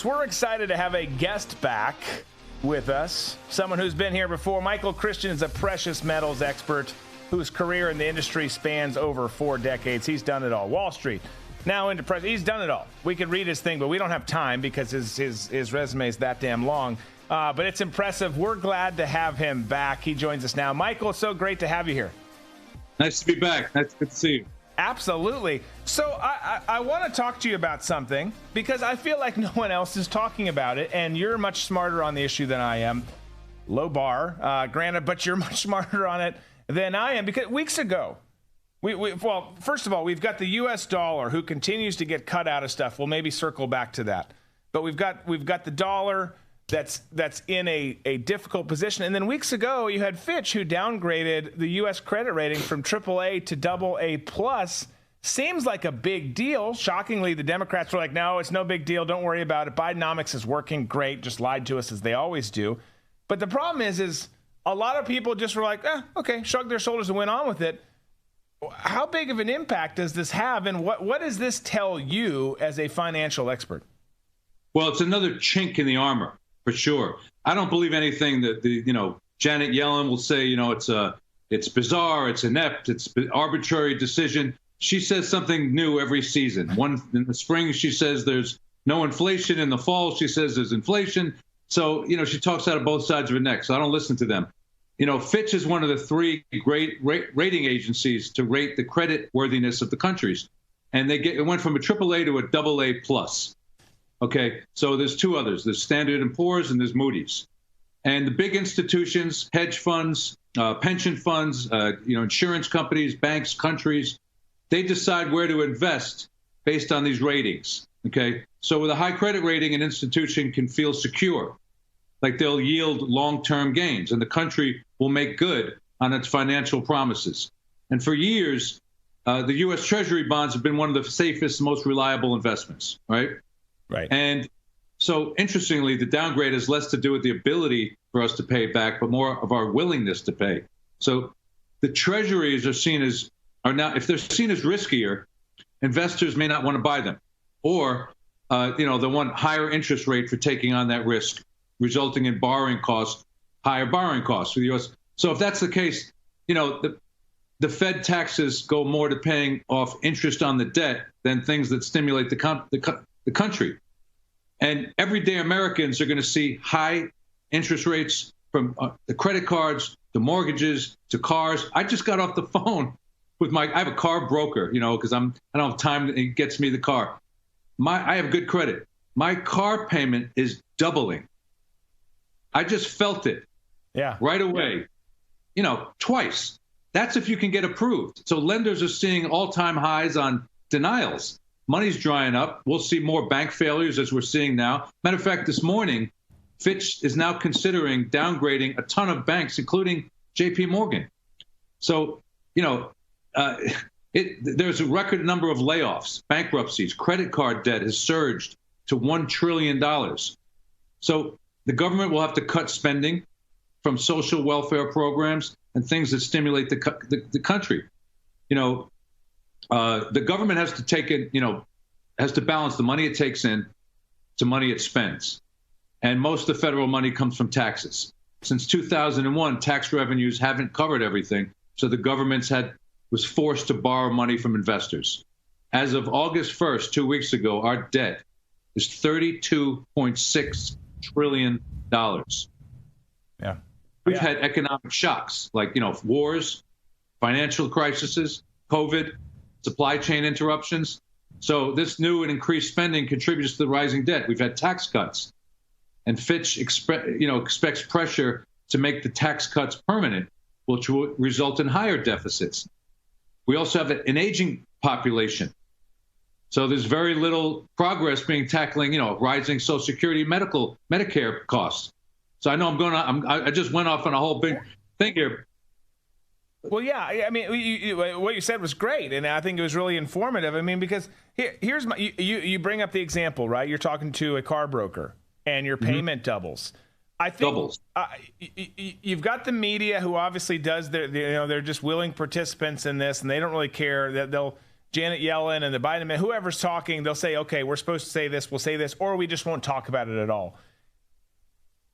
We're excited to have a guest back with us, someone who's been here before. Michael Christian is a precious metals expert whose career in the industry spans over 4 decades. He's done it all. Wall Street, now into press. He's done it all. We could read his thing, but we don't have time because his resume is that damn long. But it's impressive. We're glad to have him back. He joins us now. Michael, it's so great to have you here. Nice to be back. Nice to see you. Absolutely. So I want to talk to you about something because I feel like no one else is talking about it, and you're much smarter on the issue than I am. Low bar, granted, but you're much smarter on it than I am because weeks ago, well, first of all, we've got the U.S. dollar who continues to get cut out of stuff. We'll maybe circle back to that, but we've got the dollar that's in a difficult position. And then weeks ago, you had Fitch, who downgraded the U.S. credit rating from AAA to AA+. Seems like a big deal. Shockingly, the Democrats were like, no, it's no big deal. Don't worry about it. Bidenomics is working great. Just lied to us as they always do. But the problem is a lot of people just were like, okay, shrugged their shoulders and went on with it. How big of an impact does this have? And what does this tell you as a financial expert? Well, it's another chink in the armor. For sure. I don't believe anything that Janet Yellen will say, it's bizarre, it's inept, it's arbitrary decision. She says something new every season. One in the spring, she says there's no inflation. In the fall, she says there's inflation. So, she talks out of both sides of her neck. So I don't listen to them. Fitch is one of the 3 great rating agencies to rate the credit worthiness of the countries. And it went from a AAA to a AA+. Okay, so there's 2 others. There's Standard & Poor's and there's Moody's. And the big institutions, hedge funds, pension funds, insurance companies, banks, countries, they decide where to invest based on these ratings. Okay, so with a high credit rating, an institution can feel secure, like they'll yield long-term gains, and the country will make good on its financial promises. And for years, the U.S. Treasury bonds have been one of the safest, most reliable investments, right? Right. And so, interestingly, the downgrade has less to do with the ability for us to pay back, but more of our willingness to pay. So the treasuries are now, if they're seen as riskier, investors may not want to buy them, or they want higher interest rate for taking on that risk, resulting in higher borrowing costs for the U.S. So if that's the case, the Fed taxes go more to paying off interest on the debt than things that stimulate the country. And everyday Americans are going to see high interest rates from the credit cards, to mortgages, to cars. I just got off the phone with I have a car broker, because I don't have time. He gets me the car. I have good credit. My car payment is doubling. I just felt it. Yeah. Right away. Yeah. Twice. That's if you can get approved. So lenders are seeing all-time highs on denials. Money's drying up. We'll see more bank failures as we're seeing now. Matter of fact, this morning, Fitch is now considering downgrading a ton of banks, including J.P. Morgan. So, there's a record number of layoffs, bankruptcies, credit card debt has surged to $1 trillion. So the government will have to cut spending from social welfare programs and things that stimulate the country. The government has to take it, has to balance the money it takes in to money it spends. And most of the federal money comes from taxes. Since 2001, tax revenues haven't covered everything. So the government was forced to borrow money from investors. As of August 1st, 2 weeks ago, our debt is $32.6 trillion. Yeah. We've had economic shocks like, wars, financial crises, COVID, supply chain interruptions. So this new and increased spending contributes to the rising debt. We've had tax cuts, and Fitch expects pressure to make the tax cuts permanent, which will result in higher deficits. We also have an aging population. So there's very little progress being tackling, rising Social Security, Medicare costs. So I know I just went off on a whole big thing here. Well, yeah, I mean, what you said was great, and I think it was really informative. I mean, because here's you bring up the example, right? You're talking to a car broker, and your payment doubles. I think you've got the media who obviously does they're just willing participants in this, and they don't really care that Janet Yellen and the Biden, whoever's talking, they'll say, okay, we're supposed to say this, we'll say this, or we just won't talk about it at all.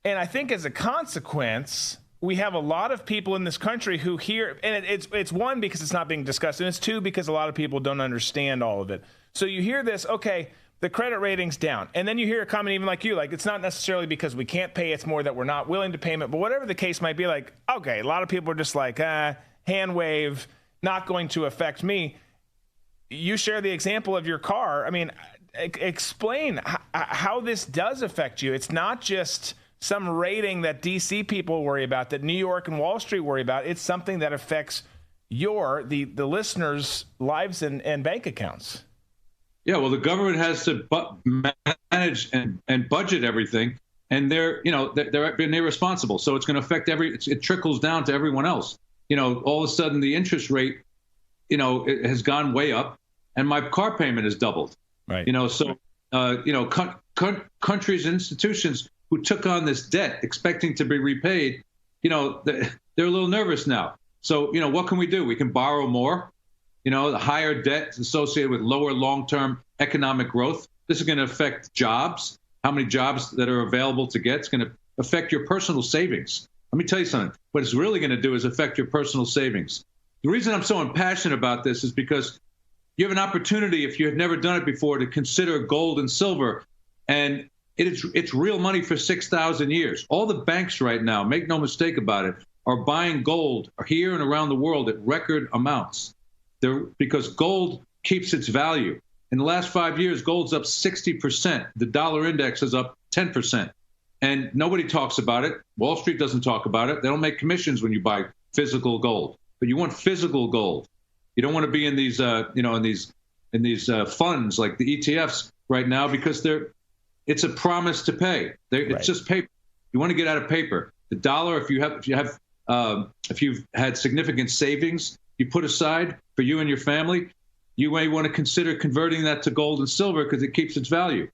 And I think as a consequence, we have a lot of people in this country who hear, and it's one, because it's not being discussed, and it's two, because a lot of people don't understand all of it. So you hear this, okay, the credit rating's down. And then you hear a comment even like you, like, it's not necessarily because we can't pay, it's more that we're not willing to pay it. But whatever the case might be, like, okay, a lot of people are just like, hand wave, not going to affect me. You share the example of your car. I mean, explain how this does affect you. It's not just some rating that DC people worry about, that New York and Wall Street worry about. It's something that affects the listeners' lives and bank accounts. Yeah, well, the government has to manage and budget everything, and they're being irresponsible. So it's going to affect it trickles down to everyone else. All of a sudden the interest rate, it has gone way up, and my car payment has doubled. Right. Countries and institutions who took on this debt expecting to be repaid, they're a little nervous now. So, what can we do? We can borrow more. The higher debt associated with lower long-term economic growth. This is going to affect jobs, how many jobs that are available to get. It's going to affect your personal savings. Let me tell you something. What it's really going to do is affect your personal savings. The reason I'm so impassioned about this is because you have an opportunity, if you have never done it before, to consider gold and silver. And it's real money for 6,000 years. All the banks right now, make no mistake about it, are buying gold here and around the world at record amounts. Because gold keeps its value. In the last 5 years, gold's up 60%. The dollar index is up 10%. And nobody talks about it. Wall Street doesn't talk about it. They don't make commissions when you buy physical gold. But you want physical gold. You don't want to be in these, in these funds like the ETFs right now, because it's a promise to pay. It's just paper. You want to get out of paper. The dollar, if you've had significant savings you put aside for you and your family, you may want to consider converting that to gold and silver because it keeps its value.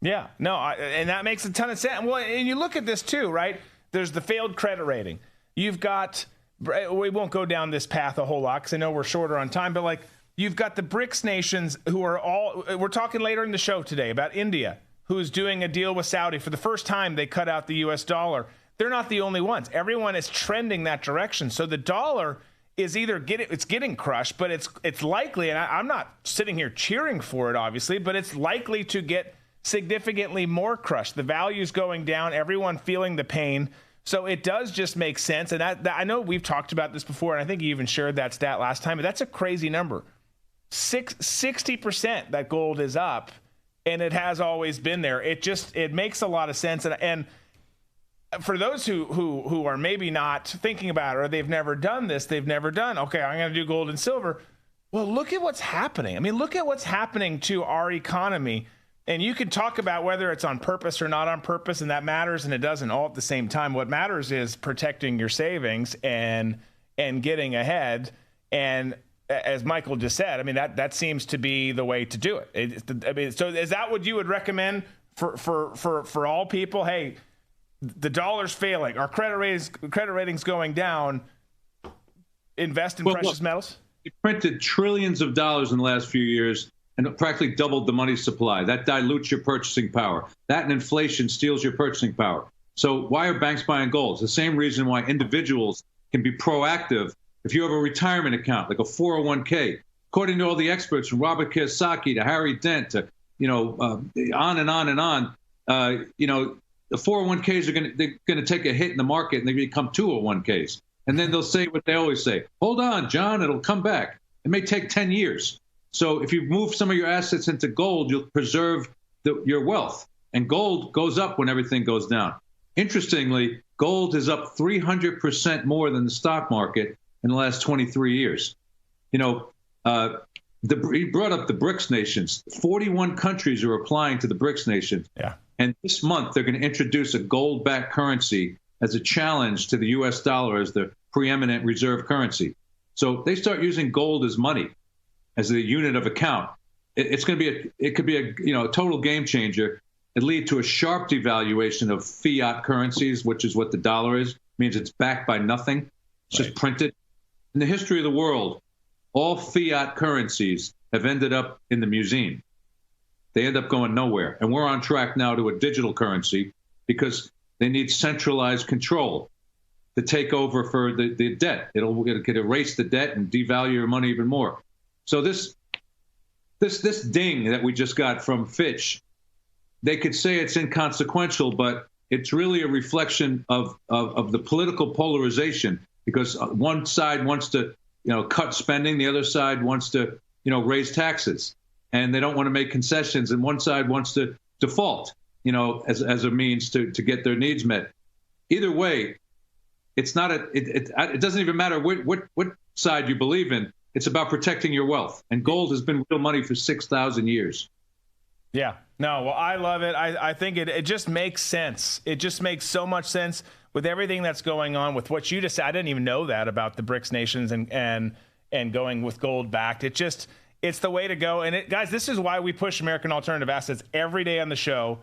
Yeah, no, and that makes a ton of sense. Well, and you look at this too, right? There's the failed credit rating. You've got, we won't go down this path a whole lot because I know we're shorter on time, but like you've got the BRICS nations who are all, we're talking later in the show today about India, who's doing a deal with Saudi. For the first time, they cut out the US dollar. They're not the only ones. Everyone is trending that direction. So the dollar is either getting crushed, but it's likely, and I'm not sitting here cheering for it, obviously, but it's likely to get significantly more crushed. The value's going down, everyone feeling the pain. So it does just make sense. And that I know we've talked about this before, and I think you even shared that stat last time, but that's a crazy number. 60% that gold is up, and it has always been there. It makes a lot of sense. And for those who are maybe not thinking about it, or they've never done this, okay, I'm going to do gold and silver. Well, look at what's happening. I mean, look at what's happening to our economy. And you can talk about whether it's on purpose or not on purpose, and that matters and it doesn't all at the same time. What matters is protecting your savings and getting ahead. And as Michael just said, I mean, that seems to be the way to do it. So is that what you would recommend for all people? Hey, the dollar's failing, our credit ratings going down, invest in precious metals? They printed trillions of dollars in the last few years and practically doubled the money supply. That dilutes your purchasing power. That and inflation steals your purchasing power. So why are banks buying gold? It's the same reason why individuals can be proactive. If you have a retirement account, like a 401k, according to all the experts from Robert Kiyosaki to Harry Dent to, on and on and on, the 401ks are going to take a hit in the market and they become 201ks. And then they'll say what they always say, hold on, John, it'll come back. It may take 10 years. So if you move some of your assets into gold, you'll preserve your wealth. And gold goes up when everything goes down. Interestingly, gold is up 300% more than the stock market in the last 23 years. He brought up the BRICS nations. 41 countries are applying to the BRICS nations. Yeah. And this month, they're going to introduce a gold-backed currency as a challenge to the U.S. dollar as the preeminent reserve currency. So they start using gold as money, as a unit of account. It could be a total game changer. It lead to a sharp devaluation of fiat currencies, which is what the dollar is. It means it's backed by nothing. It's just printed. In the history of the world, all fiat currencies have ended up in the museum. They end up going nowhere. And we're on track now to a digital currency because they need centralized control to take over for the debt. It'll erase the debt and devalue your money even more. So this ding that we just got from Fitch, they could say it's inconsequential, but it's really a reflection of the political polarization, because one side wants to, cut spending, the other side wants to, raise taxes, and they don't want to make concessions, and one side wants to default, as a means to get their needs met. Either way, it's not it doesn't even matter what side you believe in. It's about protecting your wealth, and gold has been real money for 6,000 years. Yeah, no, well, I love it. I think it just makes sense. It just makes so much sense with everything that's going on with what you just said. I didn't even know that about the BRICS nations and going with gold backed. It's the way to go. And guys, this is why we push American alternative assets every day on the show,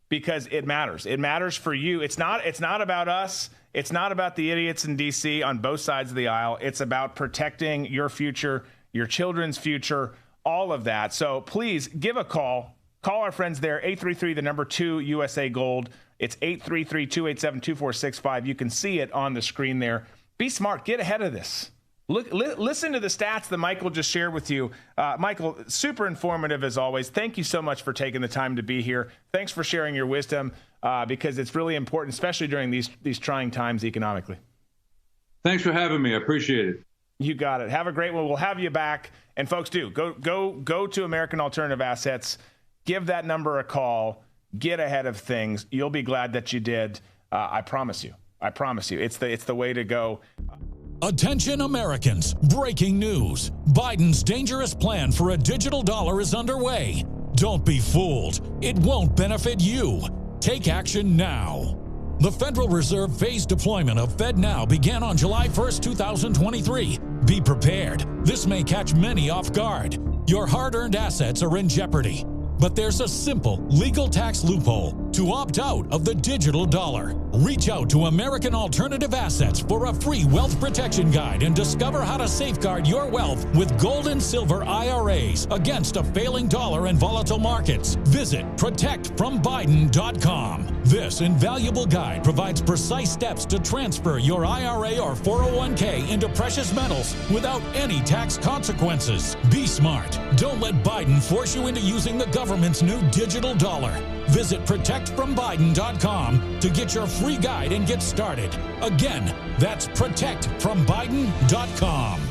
because it matters. It matters for you. It's not about us. It's not about the idiots in D.C. on both sides of the aisle. It's about protecting your future, your children's future, all of that. So please give a call. Call our friends there, 833, 2 USA Gold. It's 833-287-2465. You can see it on the screen there. Be smart. Get ahead of this. Listen to the stats that Michael just shared with you. Michael, super informative as always. Thank you so much for taking the time to be here. Thanks for sharing your wisdom, because it's really important, especially during these trying times economically. Thanks for having me. I appreciate it. You got it. Have a great one. We'll have you back. And folks, go to American Alternative Assets. Give that number a call. Get ahead of things. You'll be glad that you did. I promise you. I promise you. It's the way to go. Attention Americans, breaking news. Biden's dangerous plan for a digital dollar is underway. Don't be fooled. It won't benefit you. Take action now. The Federal Reserve phased deployment of FedNow began on July 1st, 2023. Be prepared. This may catch many off guard. Your hard-earned assets are in jeopardy. But there's a simple legal tax loophole to opt out of the digital dollar. Reach out to American Alternative Assets for a free wealth protection guide and discover how to safeguard your wealth with gold and silver IRAs against a failing dollar and volatile markets. Visit protectfrombiden.com. This invaluable guide provides precise steps to transfer your IRA or 401k into precious metals without any tax consequences. Be smart. Don't let Biden force you into using the government's new digital dollar. Visit protectfrombiden.com to get your free guide and get started. Again, that's protectfrombiden.com.